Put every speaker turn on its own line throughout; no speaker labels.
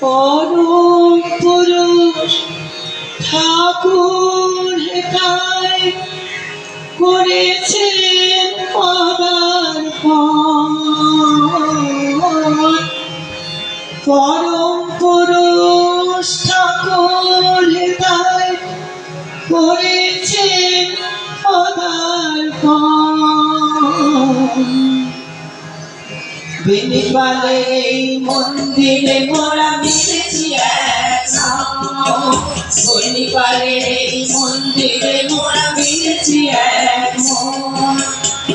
পরম পুরুষ ঠাকুর হেতায় করেছেন পদার্পণ। পরম পুরুষ ঠাকুর হেতায় করেছেন পদার্পণ। বেনিপালে এই মন্দিরে মোরা মিলেছি একমন। বেনিপালে এই মন্দিরে মোরা মিলেছি একমন।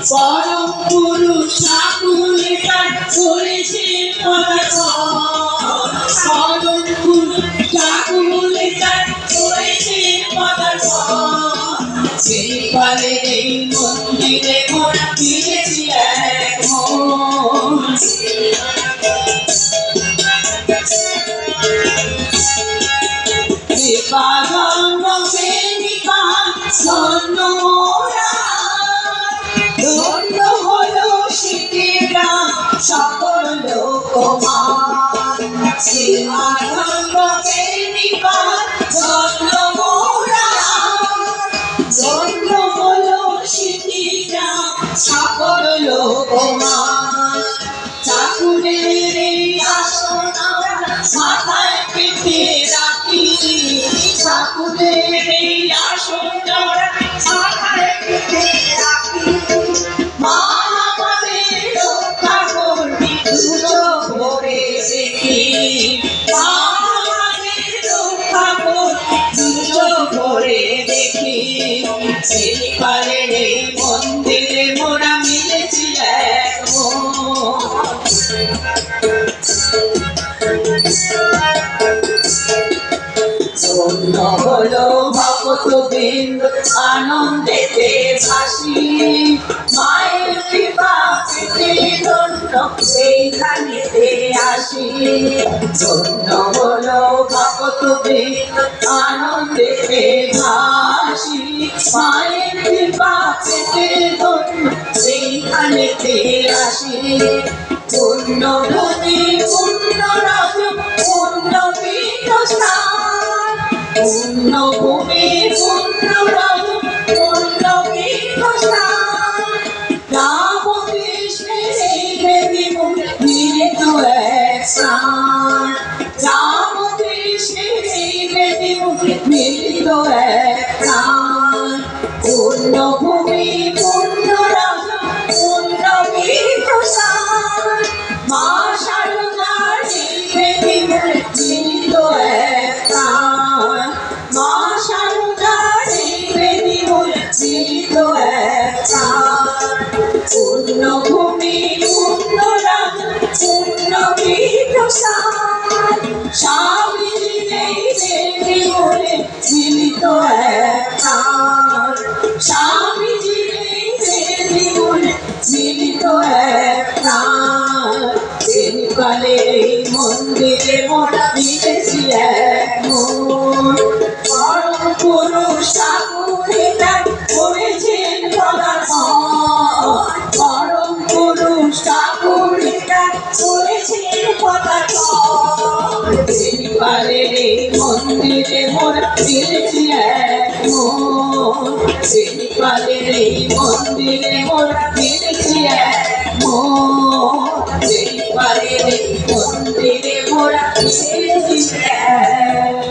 পরম পুরুষ ঠাকুর হেতায় করেছেন পদার্পণ। পরম পুরুষ ঠাকুর হেতায় করেছেন পদার্পণ। বেনিপালে এই মন্দিরে মোরা মিলেছি একমন। কৃপাগঙ্গ বেনিপাল ধন্য মোরা, ধন্য হলো সিদ্ধিগ্রাম সকল লোকমান। কৃপাগঙ্গ বেনিপাল ধন্য মোরা, ধন্য হলো সিদ্ধিগ্রাম সকল লোকমান। ঠাকুরের এই আসন আমরা মাথায় পেতে রাখি, ঠাকুরের এই আসন আমরা মাথায় পেতে রাখি। মা আমাদের রক্ষা করবি দুচোখ ভরে দেখি, মা আমাদের রক্ষা করবি দুচোখ ভরে দেখি। বেনিপালের এই মন্দিরে মোরা মিলেছি একমন। ধন্য হলো ভক্তবৃন্দ আনন্দেতে ভাসি, মায়ের কৃপা পেতে ধন্য এইখানেতে আসি। ধন্য হলো ভক্তবৃন্দ আনন্দেতে ভাসি, মায়ের কৃপা পেতে ধন্য এইখানেতে আসি। পূর্ণ ভূমি পূর্ণ রাজ পূর্ণ পীঠস্থান, পূর্ণ ভূমি পূর্ণ রাজ পূর্ণ পীঠস্থান। রাম কৃষ্ণের এই দেবী মুখে মিলিত এক স্থান, রাম কৃষ্ণের এই দেবী মুখে মিলিত এক স্থান। পূর্ণ ভূমি পূর্ণ রাজ পূর্ণ পীঠস্থান। মা শারদার এই দেবী মুখে মিলিত এক স্থান, মা শারদার এই দেবী মুখে মিলিত এক স্থান। পূর্ণ ভূমি পূর্ণ রাজ পূর্ণ পীঠস্থান। স্বামীজির এই দেবী মুখে মিলিত এক স্থান, স্বামীজির এই দেবী মুখে মিলিত এক স্থান। বেনিপালে এই মন্দিরে মোরা মিলেছি একমন। পরম পুরুষ ঠাকুর হেতায় করেছেন পদার্পণ। পরম পুরুষ ঠাকুর হেতায় করেছেন পদার্পণ। বেনিপালের এই মন্দিরে মোরা মিলেছি একমন। বেনিপালের এই মন্দিরে মোরা মিলেছি একমন। বেনিপালের এই মন্দিরে মোরা মিলেছি একমন।